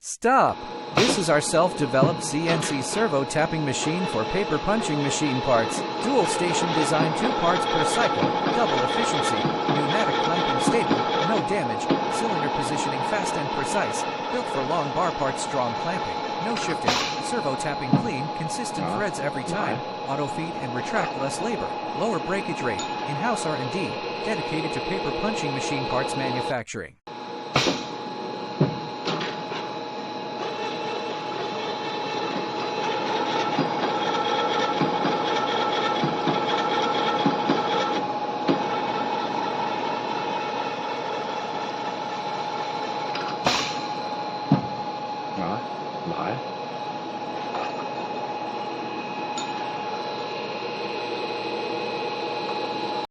Stop! This is our self-developed CNC servo tapping machine for paper punching machine parts. Dual station design, 2 parts per cycle, double efficiency, pneumatic clamping stable, no damage, cylinder positioning fast and precise, built for long bar parts, strong clamping, no shifting, servo tapping clean, consistent threads every time, auto feed and retract, less labor, lower breakage rate, in-house R&D, dedicated to paper punching machine parts manufacturing.